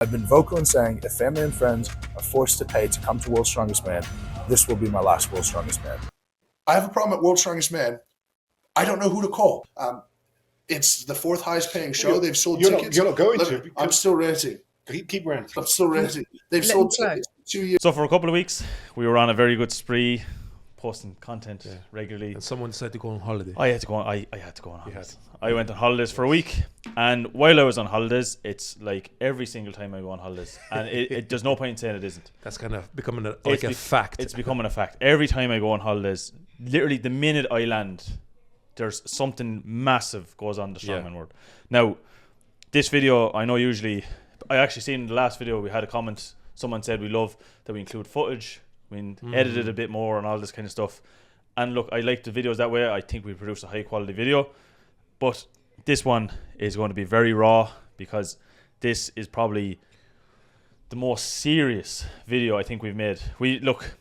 I've been vocal in saying if family and friends are forced to pay to come to World's Strongest Man, this will be my last World's Strongest Man. I have a problem at World's Strongest Man. I don't know who to call. It's the fourth highest paying show. They've sold tickets. You're not going to. I'm still ranting. Keep ranting. I'm still ranting. They've sold tickets for 2 years. So for a couple of weeks, we were on a very good spree, posting content regularly. And someone decided to go on holiday. I had to go on. I had to go on holidays. I went on holidays for a week, and while I was on holidays, it's like every single time I go on holidays, and there's no point in saying it isn't. That's kind of becoming a fact. It's becoming a fact. Every time I go on holidays, literally the minute I land, there's something massive goes on in the strongman world. Now, this video, I know usually, I actually seen in the last video we had a comment. Someone said we love that we include footage, we edited a bit more and all this kind of stuff. And look, I like the videos that way. I think we produce a high quality video. But this one is going to be very raw because this is probably the most serious video I think we've made. Look,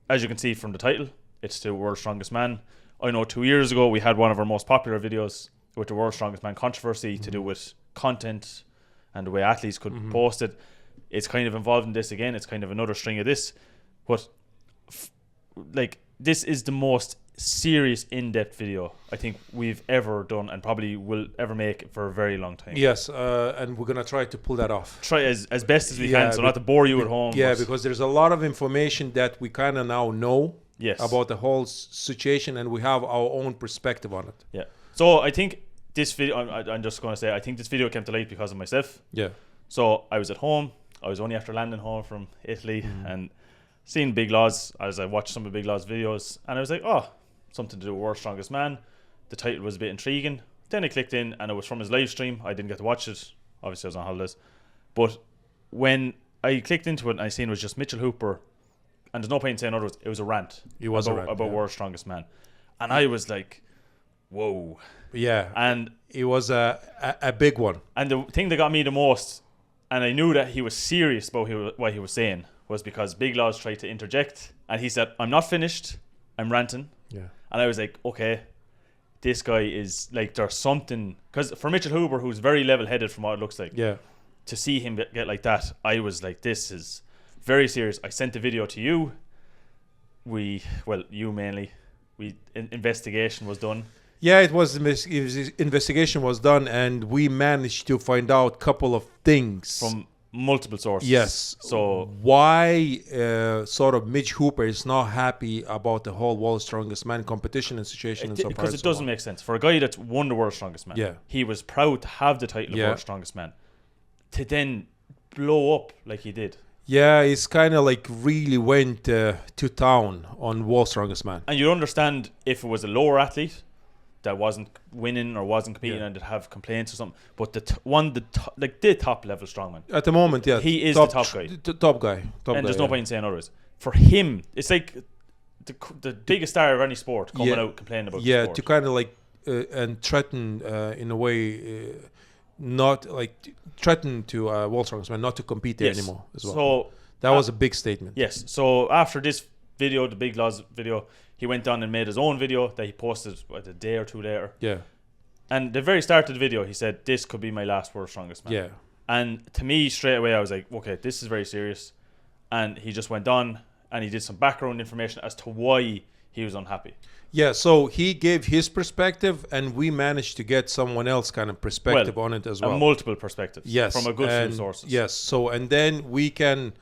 as you can see from the title, it's the World's Strongest Man. I know 2 years ago we had one of our most popular videos with the World's Strongest Man controversy to do with content and the way athletes could post it. It's kind of involved in this again. It's kind of another string of this. But this is the most serious in-depth video I think we've ever done and probably will ever make for a very long time. Yes, and we're gonna try to pull that off. Try as best as we can, so not to bore you at home. Yeah, because there's a lot of information that we kind of now know about the whole situation, and we have our own perspective on it. Yeah. So I think this video, I'm just going to say, I think this video came to light because of myself. Yeah. So I was at home. I was only after landing home from Italy and seeing Big Laws as I watched some of Big Laws videos, and I was like, oh, something to do with World's Strongest Man. The title was a bit intriguing. Then I clicked in and it was from his live stream. I didn't get to watch it. Obviously I was on holidays. But when I clicked into it and I seen it was just Mitchell Hooper, and there's no point in saying otherwise, it was a rant. It was about World's Strongest Man. And I was like, whoa. Yeah. And it was a big one. And the thing that got me the most, and I knew that he was serious about what he was saying, was because Big Laws tried to interject and he said, I'm not finished, I'm ranting. Yeah. And I was like, okay, this guy is like, there's something, because for Mitchell Hooper, who's very level-headed from what it looks like, to see him get like that, I was like, this is very serious. I sent the video to you. You mainly. Investigation was done. Yeah, it was investigation was done, and we managed to find out a couple of things from multiple sources. Yes. So why sort of Mitch Hooper is not happy about the whole World's Strongest Man competition and situation and so forth. Because it doesn't make sense. For a guy that's won the World's Strongest Man, he was proud to have the title of World's Strongest Man, to then blow up like he did. Yeah, it's kind of like really went to town on World's Strongest Man. And you understand if it was a lower athlete that wasn't winning or wasn't competing and that have complaints or something, but the top level strongman at the moment, he is the top guy. Top guy. And there's no point in saying otherwise. For him, it's like the biggest star of any sport coming out complaining about the sport. To kind of like and threaten in a way, not like threaten to World's Strongest Man not to compete there anymore as well. So that was a big statement. Yes. So after this video, the Big Laws video, he went on and made his own video that he posted a day or two later. Yeah. And the very start of the video, he said, this could be my last World's Strongest Man. Yeah. And to me, straight away, I was like, okay, this is very serious. And he just went on and he did some background information as to why he was unhappy. Yeah, so he gave his perspective, and we managed to get someone else kind of perspective on it as well. Multiple perspectives. Yes. From a good few sources. Yes. So, and then we can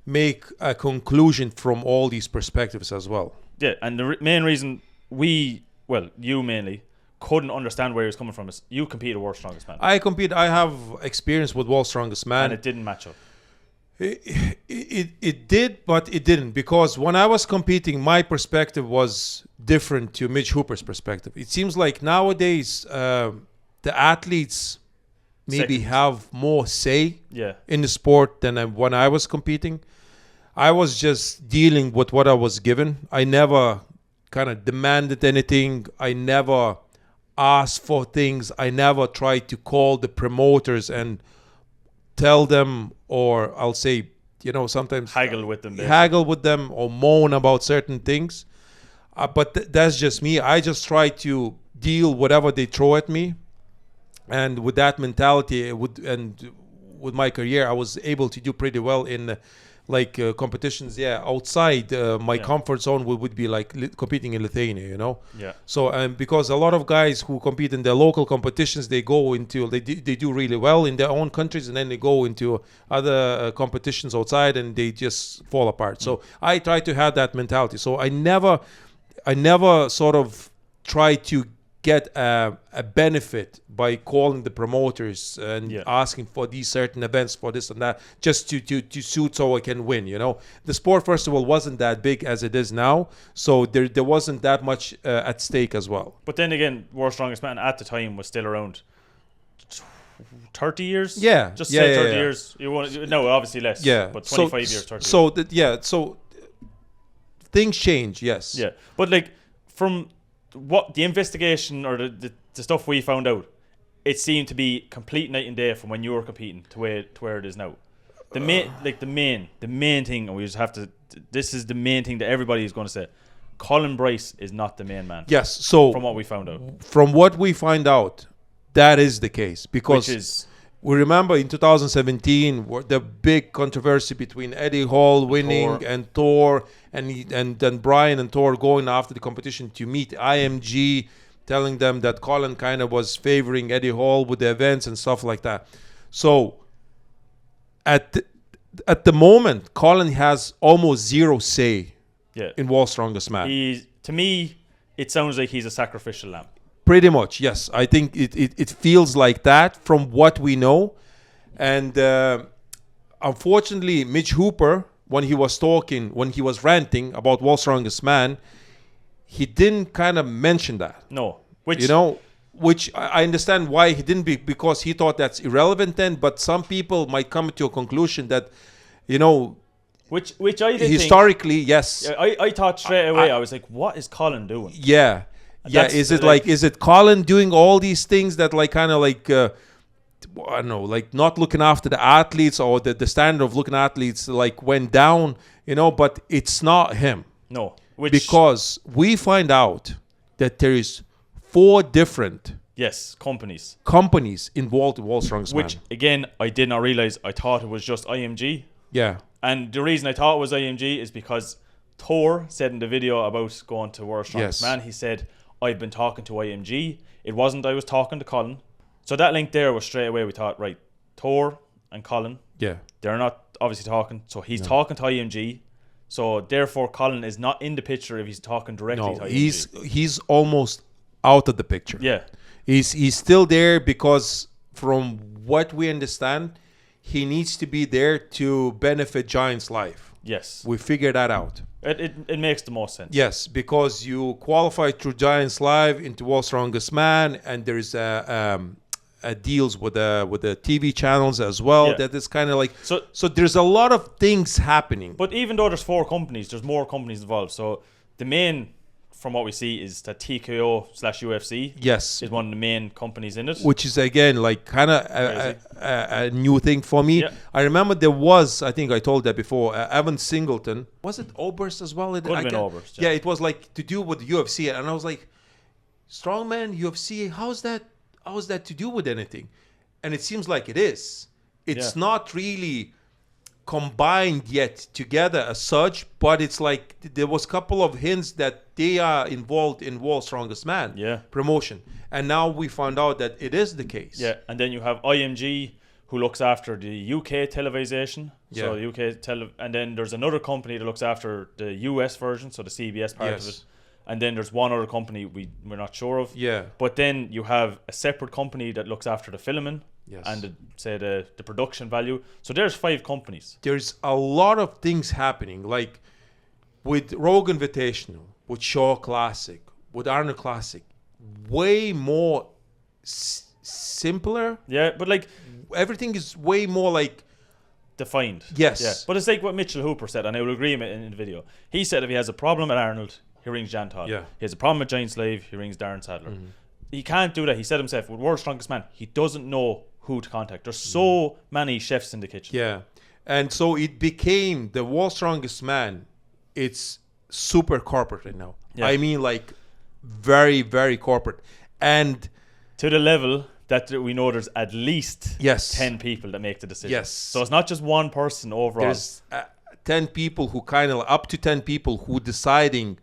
make a conclusion from all these perspectives as well. Yeah, and the main reason you mainly couldn't understand where he was coming from is you competed World's Strongest Man. I have experience with World's Strongest Man. And it didn't match up. It did, but it didn't, because when I was competing, my perspective was different to Mitch Hooper's perspective. It seems like nowadays the athletes maybe have more say in the sport than when I was competing. I was just dealing with what I was given. I never kind of demanded anything. I never asked for things. I never tried to call the promoters and tell them, or I'll say, sometimes haggle with them or moan about certain things. But that's just me. I just try to deal whatever they throw at me, and with that mentality, with with my career, I was able to do pretty well in competitions. Yeah, outside my comfort zone would be like competing in Lithuania, you know. Yeah. So because a lot of guys who compete in their local competitions, they do really well in their own countries, and then they go into other competitions outside, and they just fall apart. So I try to have that mentality. So I never sort of try to get a benefit by calling the promoters and asking for these certain events for this and that, just to suit so I can win, you know. The sport, first of all, wasn't that big as it is now, so there wasn't that much at stake as well. But then again, World's Strongest Man at the time was still around 30 years? Yeah. Just say 30 years. No, obviously less. Yeah. But 25 years, 30 so years. So things change, yes. Yeah. But like from what the investigation or the stuff we found out, it seemed to be complete night and day from when you were competing to where it is now. The main thing, and we just have to. This is the main thing that everybody is going to say. Colin Bryce is not the main man. Yes. So from what we found out, that is the case, because we remember in 2017 the big controversy between Eddie Hall winning and Thor, and then Brian and Thor going after the competition to meet IMG, telling them that Colin kind of was favoring Eddie Hall with the events and stuff like that. So at the moment, Colin has almost zero say in World's Strongest Man. To me, it sounds like he's a sacrificial lamb. Pretty much, yes. I think it feels like that from what we know. And unfortunately, Mitch Hooper, when he was ranting about World's Strongest Man, he didn't kind of mention that. No. Which I understand why he didn't, because he thought that's irrelevant then. But some people might come to a conclusion that, you know, which I did historically, yes. I thought straight away, I was like, what is Colin doing? Yeah. Yeah, is it Colin doing all these things that like kind of like I don't know, like not looking after the athletes, or the standard of looking at athletes like went down, you know? But it's not him. No, because we find out that there is 4 different companies involved in World's Strongest Man. Which again, I did not realize. I thought it was just IMG. Yeah, and the reason I thought it was IMG is because Thor said in the video about going to World's Strongest Man, he said, I've been talking to IMG. It wasn't I was talking to Colin. So that link there was straight away, we thought, right, Thor and Colin, they're not obviously talking. So he's talking to IMG. So therefore, Colin is not in the picture if he's talking directly to IMG. He's almost out of the picture. Yeah. He's still there because from what we understand, he needs to be there to benefit Giant's life. Yes. We figured that out. It makes the most sense. Yes, because you qualify through Giants Live into World's Strongest Man, and there's deals with the TV channels as well. Yeah. That is kind of like so. There's a lot of things happening. But even though there's 4 companies, there's more companies involved. So the main, from what we see, is that TKO/UFC. Yes, is one of the main companies in it. Which is again like kind of a new thing for me. Yeah. I remember there was, I think I told that before, Evan Singleton. Was it Oberst as well? Could have been Oberst. Yeah, it was like to do with UFC, and I was like, strongman, UFC. How's that to do with anything? And it seems like it is. It's not really combined yet together as such, but it's like there was a couple of hints that they are involved in World's Strongest Man promotion, and now we found out that it is the case. Yeah, and then you have IMG, who looks after the UK television. So the UK and then there's another company that looks after the US version, so the CBS part of it. And then there's one other company we're not sure of. Yeah. But then you have a separate company that looks after the filming and the production value. So there's 5 companies. There's a lot of things happening, like with Rogue Invitational, with Shaw Classic, with Arnold Classic. Way more simpler. Yeah, but like everything is way more like defined. Yes. Yeah. But it's like what Mitchell Hooper said, and I will agree in the video. He said if he has a problem at Arnold, he rings Jan Todd. Yeah. He has a problem with Giant Slave, he rings Darren Sadler. Mm-hmm. He can't do that. He said himself, with World's Strongest Man, he doesn't know who to contact. There's so many chefs in the kitchen. Yeah. And so it became the World's Strongest Man. It's super corporate right now. Yeah. I mean, like very, very corporate. And to the level that we know there's at least Yes. 10 people that make the decision. Yes. So it's not just one person overall. There's 10 people who up to 10 people who deciding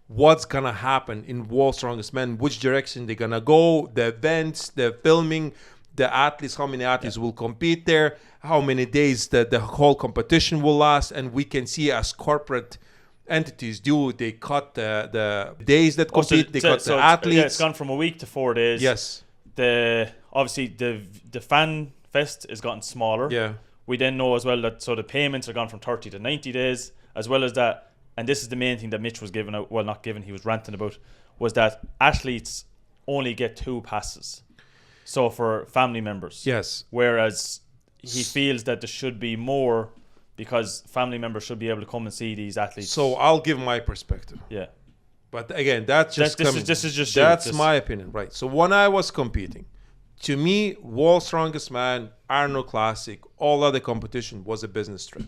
what's gonna happen in World's Strongest Man, which direction they're gonna go, the events, the filming, the athletes, how many athletes will compete there, how many days the whole competition will last, and we can see as corporate entities they cut the days that compete, they cut the athletes. Yeah, it's gone from a week to 4 days. Yes. Obviously the fan fest has gotten smaller. Yeah. We then know as well that the payments are gone from 30 to 90 days, as well as that. And this is the main thing that Mitch was giving out. Well, not giving, he was ranting about, was that athletes only get 2 passes. So for family members. Yes. Whereas he feels that there should be more, because family members should be able to come and see these athletes. So I'll give my perspective. Yeah. But again, that's my opinion, right? So when I was competing, to me, World's Strongest Man, Arnold Classic, all other competition was a business trip.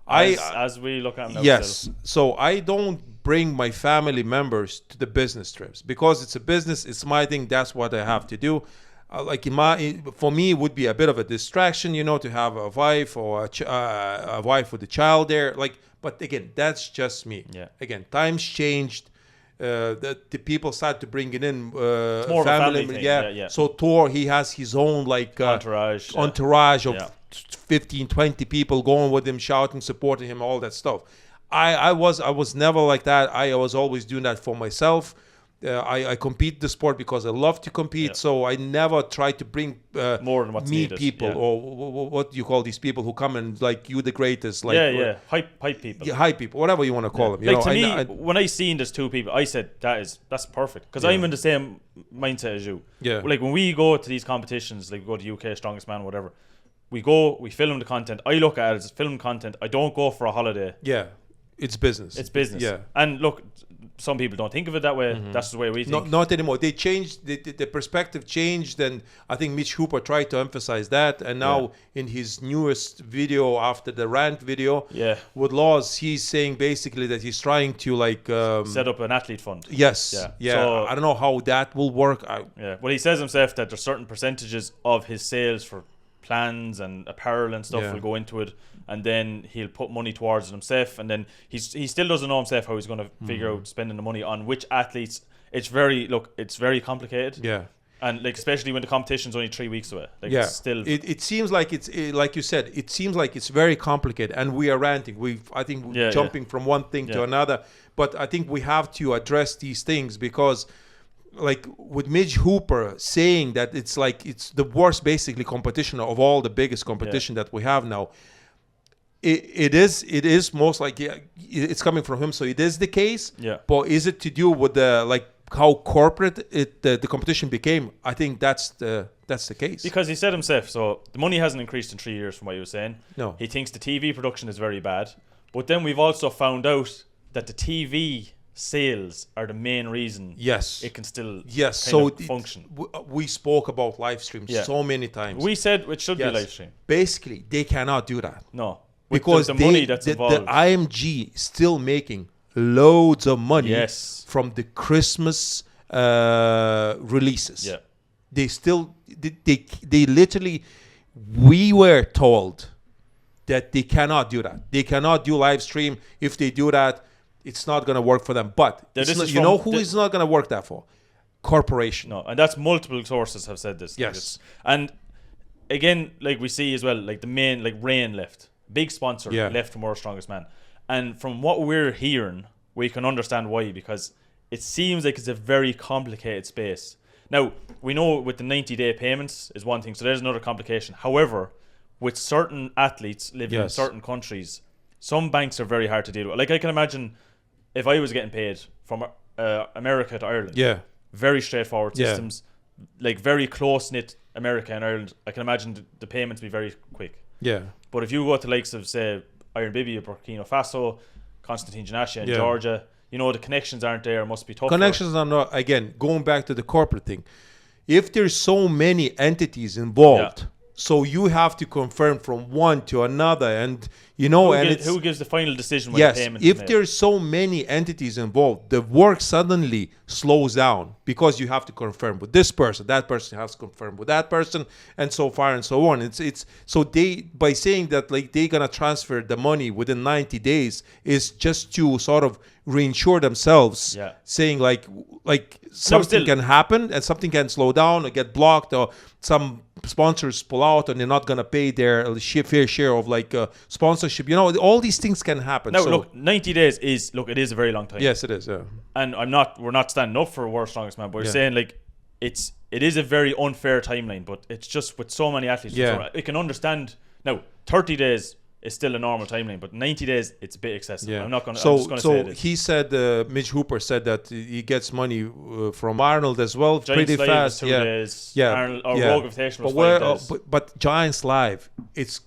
As we look at them now. Yes. Still. So I don't bring my family members to the business trips because it's a business. It's my thing. That's what I have to do. For me, it would be a bit of a distraction, to have a wife or a wife with a child there. But again, that's just me. Yeah. Again, times changed. The people start to bring it in. It's more family, of a family thing. Yeah. So Thor, he has his own entourage of 15, 20 people going with him, shouting, supporting him, all that stuff. I was never like that. I was always doing that for myself. I compete the sport because I love to compete, so I never try to bring more than what's needed. people or what you call these people who come and like you the greatest, hype people, hype people, whatever you want to call them. To me, when I seen there's 2 people, I said that's perfect, because I'm in the same mindset as you. Yeah, like when we go to these competitions, like we go to UK Strongest Man, whatever, we go, we film the content. I look at it as film content. I don't go for a holiday. Yeah, it's business. It's business. Yeah, and look, some people don't think of it that way. Mm-hmm. That's the way we think. Not anymore. They changed, the perspective changed, and I think Mitch Hooper tried to emphasize that. And now in his newest video after the rant video with Lalas, he's saying basically that he's trying to set up an athlete fund. Yes. Yeah. So, I don't know how that will work. Well, he says himself that there's certain percentages of his sales for plans and apparel and stuff will go into it, and then he'll put money towards it himself, and then he still doesn't know himself how he's going to figure out spending the money on which athletes. It's very complicated, and especially when the competition's only 3 weeks away. It's still it seems like it's like you said, it seems like it's very complicated, and we are ranting, we're jumping from one thing to another, but I think we have to address these things, because with Mitch Hooper saying that it's the worst basically competition of all the biggest competition that we have now. It is most it's coming from him, so it is the case. Yeah. But is it to do with the how corporate the competition became? I think that's the case. Because he said himself, so the money hasn't increased in 3 years from what he was saying. No. He thinks the TV production is very bad. But then we've also found out that the TV sales are the main reason it can still function. We spoke about live streams so many times. We said it should be live stream. Basically, they cannot do that. No. Because the money that's involved. The IMG is still making loads of money from the Christmas releases. Yeah. They literally, we were told that they cannot do that. They cannot do live stream. If they do that, it's not going to work for them. But you know who is not going to work that for? Corporation. No, and that's multiple sources have said this. Yes. And again, we see as well, the main, Rain left. Big sponsor left from World's Strongest Man. And from what we're hearing, we can understand why, because it seems like it's a very complicated space. Now, we know with the 90-day payments is one thing, so there's another complication. However, with certain athletes living in certain countries, some banks are very hard to deal with. I can imagine if I was getting paid from America to Ireland, very straightforward systems, very close-knit America and Ireland, I can imagine the payments be very quick. Yeah. But if you go to likes of, say, Iron Bibi, Burkina Faso, Constantine Janasha in Georgia, the connections aren't there, it must be tough. Connections are not, again, going back to the corporate thing. If there's so many entities involved, So you have to confirm from one to another, and you know, who gives the final decision when the yes, payment is if made? there's so many entities involved, the work suddenly slows down because you have to confirm with this person, that person has to confirm with that person, and so far and so on. It's so they, by saying that like they're gonna transfer the money within 90 days is just to sort of reinsure themselves, Yeah. saying like something still- can happen and something can slow down or get blocked, or some sponsors pull out and they're not gonna pay their fair share of like sponsorship. You know, all these things can happen. Now, So, look, 90 days is it is a very long time. yes, it is. Yeah. And we're not standing up for World's Strongest Man, but we're Yeah. saying like it is a very unfair timeline, but it's just with so many athletes. Yeah. I can understand now 30 days is still a normal timeline, but 90 days it's a bit excessive. Yeah. I'm just gonna So say it is. he said, Mitch Hooper said that he gets money from Arnold as well, Giants pretty Live fast. is 2 yeah. days. Yeah. Arnold, or yeah. Rogue Invitational was But 5 days. but Giants Live, it's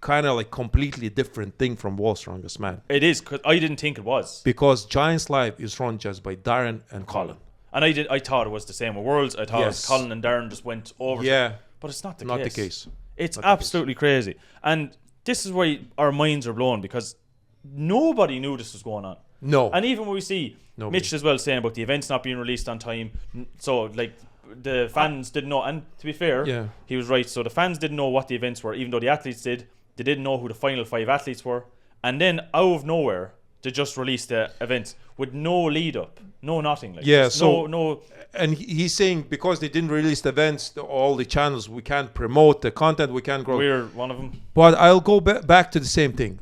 kind of like completely different thing from World's Strongest Man, It is, because I didn't think it was. because Giants Live is run just by Darren and Colin. And I thought it was the same with Worlds. I thought it was Yes. Colin and Darren just went over. Yeah. But it's not the Not case. the case. It's Not the case. absolutely crazy. And this is why our minds are blown, because nobody knew this was going on. No. And even when we see Nobody. Mitch as well saying about the events not being released on time, so like the fans didn't know. And to be fair, Yeah. he was right. So the fans didn't know what the events were, even though the athletes did. They didn't know who the final 5 athletes were. And then out of nowhere, they just released the events with no lead up, no nothing. Like Yeah, just so- no. And he's saying because they didn't release the events, all the channels, we can't promote the content, we can't grow. We're one of them. But I'll go back to the same thing.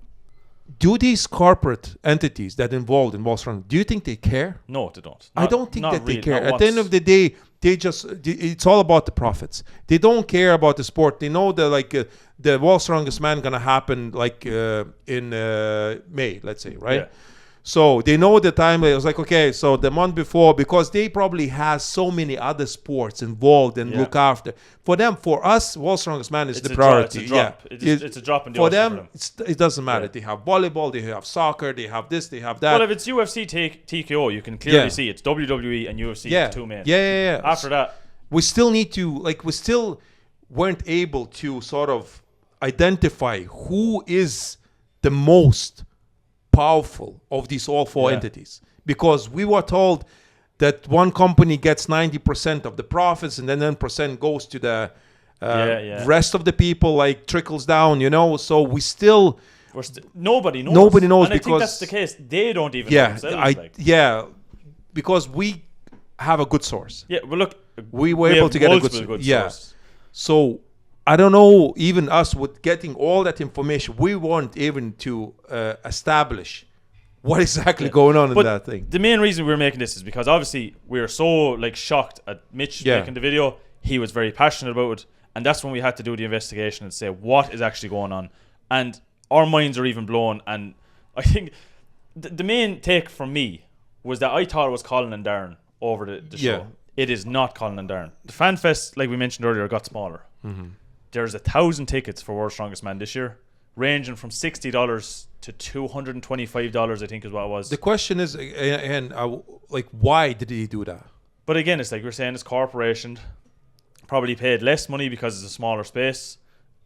Do these corporate entities that involved in World's Strongest, do you think they care? No, they don't. I don't think not that they really, care. not At the end once. of the day, it's all about the profits. They don't care about the sport. They know that like the World's Strongest Man gonna happen like in May, let's say, right? Yeah. So they know the time. It was like, okay, so the month before, because they probably has so many other sports involved and Yeah. look after. For them, for us, World's Strongest Man is It's the a dro- priority. it's a drop. Yeah, It's a drop in the for ocean them, for them. it doesn't matter. Yeah. They have volleyball, they have soccer, they have this, they have that. Well, if it's UFC TKO, you can clearly Yeah. see it's WWE and UFC, yeah, the 2 main. yeah. After that, We still need to, like, we still weren't able to sort of identify who is the most powerful of these all 4 Yeah. entities, because we were told that one company gets 90% of the profits and then 10% goes to the Yeah. rest of the people, like trickles down, you know. So we still nobody knows. Nobody knows, and I think because- that's the case. They don't even know yeah themselves. because we have a good source. Yeah, well, look, We were able have to get a multiple good yeah. source. So I don't know, even us with getting all that information, we weren't even to establish what exactly going on in But that thing. the main reason we're making this is because obviously we were so like shocked at Mitch Yeah. making the video. He was very passionate about it, and that's when we had to do the investigation and say what is actually going on. And our minds are even blown. And I think the main take from me was that I thought it was Colin and Darren over the show. Yeah. It is not Colin and Darren. The fan fest, like we mentioned earlier, got smaller. There's 1,000 tickets for World's Strongest Man this year, ranging from $60 to $225, I think is what it was. The question is, and like, why did he do that? But again, it's like we're saying, it's corporation, probably paid less money because it's a smaller space.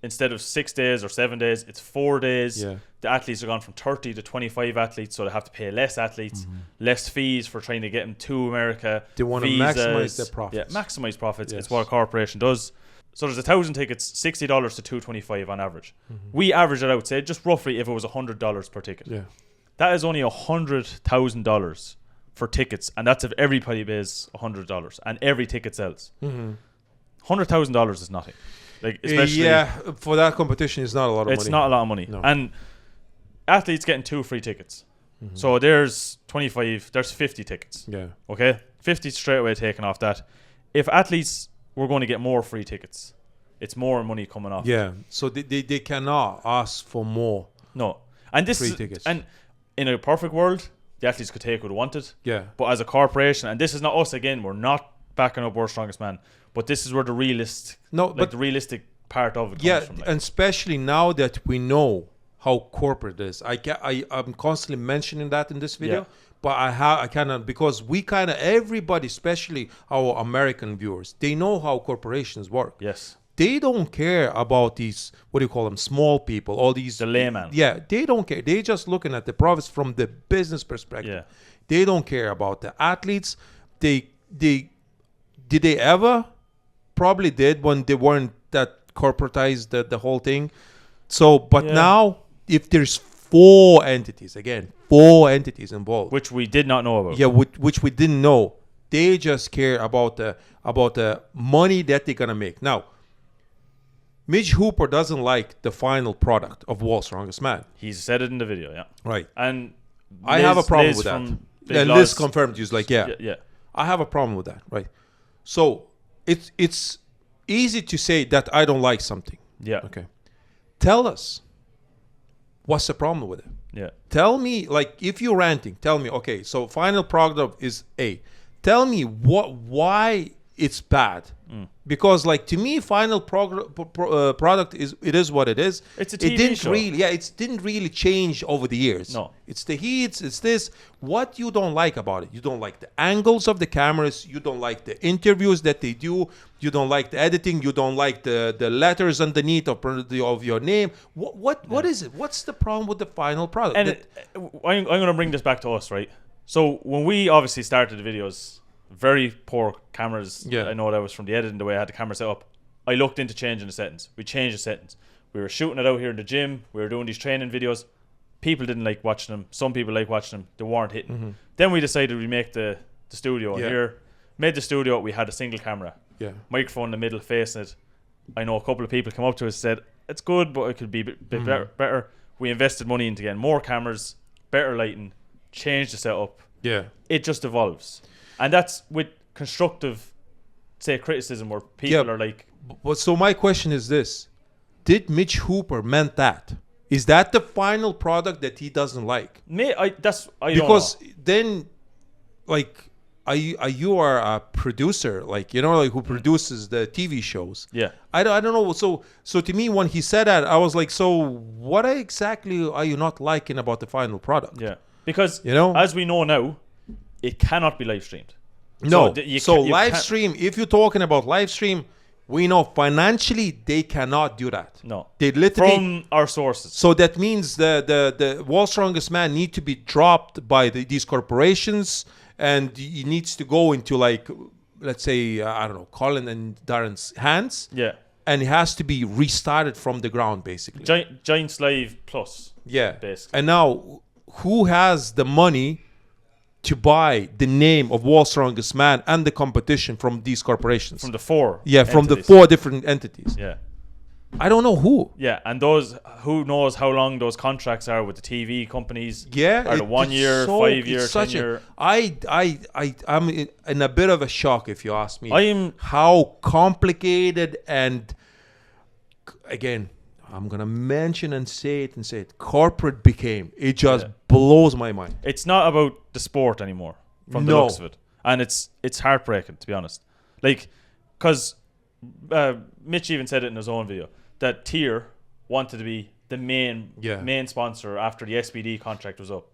Instead of 6 days or 7 days, it's 4 days. Yeah. The athletes are gone from 30 to 25 athletes, so they have to pay less athletes, less fees for trying to get them to America. They want to maximize their profits. Yeah, maximize profits. Yes. It's what a corporation does. So there's 1,000 tickets, $60 to $225 on average. We average it out, say just roughly if it was $100 per ticket. Yeah. That is only $100,000 for tickets, and that's if everybody pays $100 and every ticket sells. $100,000 is nothing. Like, especially for that competition, it's not a lot of money. it's not a lot of money. No. And athletes getting 2 free tickets. So there's 25, there's 50 tickets. Yeah. Okay? 50 straight away taken off that. If athletes were going to get more free tickets, it's more money coming off. Yeah. So they cannot ask for more. No. And this Free is, tickets. and in a perfect world, the athletes could take what they wanted. Yeah. But as a corporation, and this is not us again, we're not backing up World's Strongest Man, but this is where the realistic part of it comes from. Like. And especially now that we know how corporate it is. I'm constantly mentioning that in this video, Yeah. but I cannot, because we kind of, everybody, especially our American viewers, they know how corporations work. Yes. they don't care about these, what do you call them, small people, all these. The layman. Yeah, they don't care. They just looking at the profits from the business perspective. Yeah. They don't care about the athletes. Did they ever? Probably did when they weren't that corporatized, the whole thing. So, but now, if there's 4 entities involved, Which we did not know about. yeah, which we didn't know, they just care about the money that they're gonna make. Now, Midge Hooper doesn't like the final product of World's Strongest Man. He said it in the video, yeah. Right. And I have a problem Liz with that. from Big And Lalas- Liz confirmed. He's like, yeah, yeah. I have a problem with that. Right. So it's easy to say that I don't like something. Yeah. Okay. Tell us what's the problem with it. Yeah. Tell me, like, if you're ranting, tell me, okay, so final product is A. Tell me why it's bad. Because, like, to me, final product is what it is. It's a It TV didn't show. really, it didn't really change over the years. No. It's the heats, it's this. What you don't like about it? You don't like the angles of the cameras. You don't like the interviews that they do. You don't like the editing. You don't like the letters underneath of your name. What is it? What's the problem with the final product? And I'm going to bring this back to us, right? So when we obviously started the videos, very poor cameras. Yeah. I know that was from the editing, the way I had the camera set up. I looked into changing the settings. We changed the settings. We were shooting it out here in the gym. We were doing these training videos. People didn't like watching them. Some people like watching them. They weren't hitting. Then we decided we make the studio Yeah. here. Made the studio. We had a single camera. Yeah. Microphone in the middle facing it. I know a couple of people come up to us and said, it's good, but it could be a bit better. We invested money into getting more cameras, better lighting, changed the setup. Yeah. It just evolves. And that's with constructive, say, criticism where people are like... But so my question is this. Did Mitch Hooper meant that? Is that the final product that he doesn't like? Because then, like, you are a producer, like, you know, like, who produces the TV shows. Yeah. I don't know. So to me, when he said that, I was like, so what exactly are you not liking about the final product? Yeah. Because, you know, as we know now, it cannot be live streamed. No. So live stream, if you're talking about live stream, we know financially they cannot do that. No. They literally... From our sources. So that means the World's Strongest Man need to be dropped by these corporations, and he needs to go into, like, let's say, I don't know, Colin and Darren's hands. Yeah. And it has to be restarted from the ground, basically. Giants Live Plus. Yeah. Basically. And now, who has the money to buy the name of World's Strongest Man and the competition from these corporations? From the 4. Yeah, from entities. the 4 different entities. Yeah. I don't know who. Yeah, and those, who knows how long those contracts are with the TV companies? Yeah, are the 1 year, 5 year, 10 year? I'm in a bit of a shock, if you ask me. I'm how complicated, and again, I'm gonna mention and say it. Corporate became. It just blows my mind. It's not about the sport anymore, from the looks of it, and it's heartbreaking, to be honest. Like, because Mitch even said it in his own video that Tier wanted to be the main sponsor after the SBD contract was up.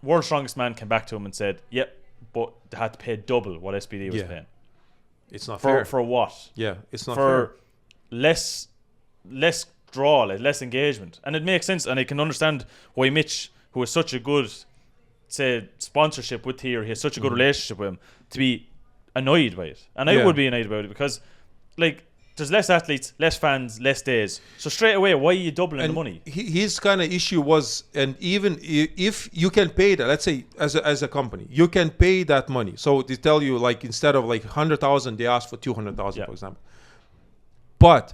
World's Strongest Man came back to him and said, "Yep, but they had to pay double what SBD was paying." It's not fair. For what? Yeah, it's not for fair. less draw, less engagement, and it makes sense, and I can understand why Mitch, who has such a good, say, sponsorship with Tier, he has such a good relationship with him, to be annoyed by it, and I would be annoyed about it because, like, there's less athletes, less fans, less days. So straight away, why are you doubling the money? His kind of issue was, and even if you can pay that, let's say as a company, you can pay that money. So they tell you, like, instead of like 100,000, they ask for 200,000, for example. But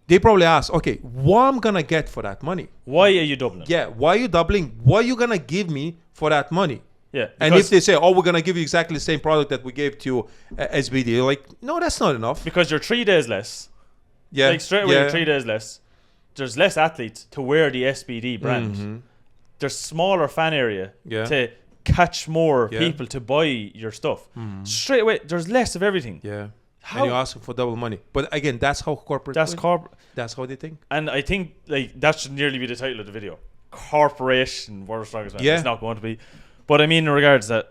they probably ask, okay, what I'm gonna get for that money? Why are you doubling? Yeah, why are you doubling? What are you gonna give me for that money? Yeah, and if they say, oh, we're going to give you exactly the same product that we gave to SBD, you're like, no, that's not enough. Because you're 3 days less. Yeah. Like, straight away, you're 3 days less. There's less athletes to wear the SBD brand. Mm-hmm. There's smaller fan area to catch more people to buy your stuff. Mm-hmm. Straight away, there's less of everything. Yeah. And you're asking for double money. But again, that's how corporate That's how they think. And I think, like, that should nearly be the title of the video. Corporation World's Strongest Man. Yeah. It's not going to be. But I mean, in regards to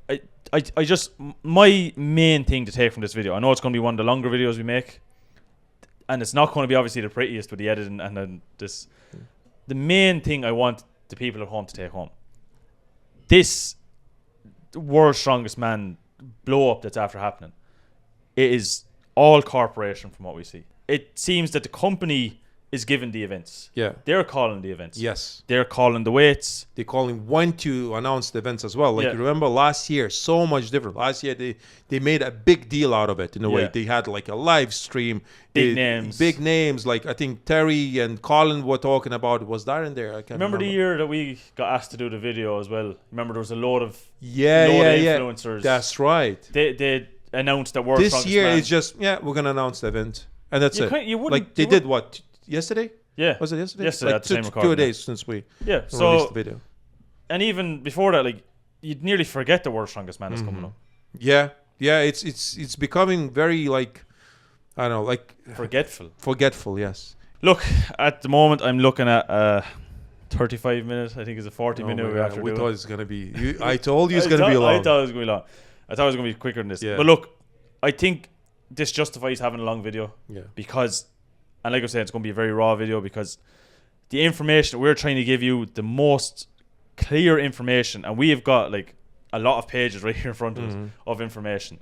that, I just, my main thing to take from this video, I know it's going to be one of the longer videos we make. and it's not going to be obviously the prettiest with the editing and then this. The main thing I want the people at home to take home: this world's strongest man blow up that's after happening. It is all corporation from what we see. It seems that the company is given the events. Yeah. They're calling the events. Yes. They're calling the weights. They're calling when to announce the events as well. Like, you remember last year, so much different. Last year, they made a big deal out of it in a way. They had like a live stream. Big names. Big names. Like, I think Terry and Colin were talking about, was Darren there? I can't remember. The year that we got asked to do the video as well? Remember there was a load of Yeah. influencers. That's right. They announced that World's This Strongest year Man. It's just, we're going to announce the event. And that's it. You wouldn't, like, they did what? Yesterday? Yeah. Was it yesterday? Yesterday like at the time recording. 2 days since we released the video. And even before that, like, you'd nearly forget the World's Strongest Man is coming up. Yeah. It's becoming very, like, I don't know, like forgetful. Yes. Look, at the moment I'm looking at 35 minutes. I think it's a 40-minute. We thought it was gonna be. I told you it's gonna be long. I thought it was gonna be long. I thought it was gonna be quicker than this. Yeah. But look, I think this justifies having a long video. Yeah. Because, and like I said, it's gonna be a very raw video because the information that we're trying to give you, the most clear information, and we have got like a lot of pages right here in front of us of information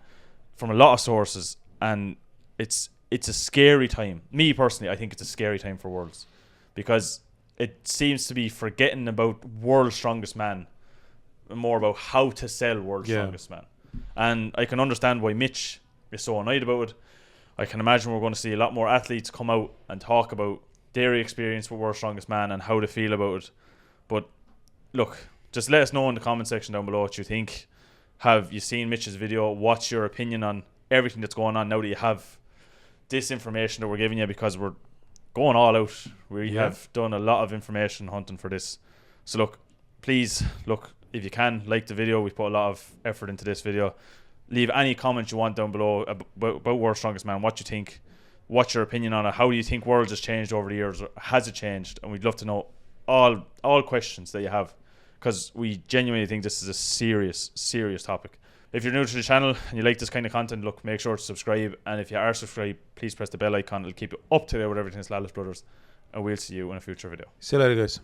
from a lot of sources, and it's a scary time. Me personally, I think it's a scary time for Worlds because it seems to be forgetting about World's Strongest Man and more about how to sell World's Strongest Man. And I can understand why Mitch is so annoyed about it. I can imagine we're going to see a lot more athletes come out and talk about their experience with World's Strongest Man and how they feel about it. But look, just let us know in the comment section down below what you think. Have you seen Mitch's video? What's your opinion on everything that's going on now that you have this information that we're giving you, because we're going all out. We have done a lot of information hunting for this. So look, please, if you can, like the video. We put a lot of effort into this video. Leave any comments you want down below about World's Strongest Man, what you think, what's your opinion on it, how do you think Worlds has changed over the years, or has it changed? And we'd love to know all questions that you have, because we genuinely think this is a serious topic. If you're new to the channel and you like this kind of content, look, make sure to subscribe. And if you are subscribed, please press the bell icon. It'll keep you up to date with everything that's Lalas Brothers. And we'll see you in a future video. See you later, guys.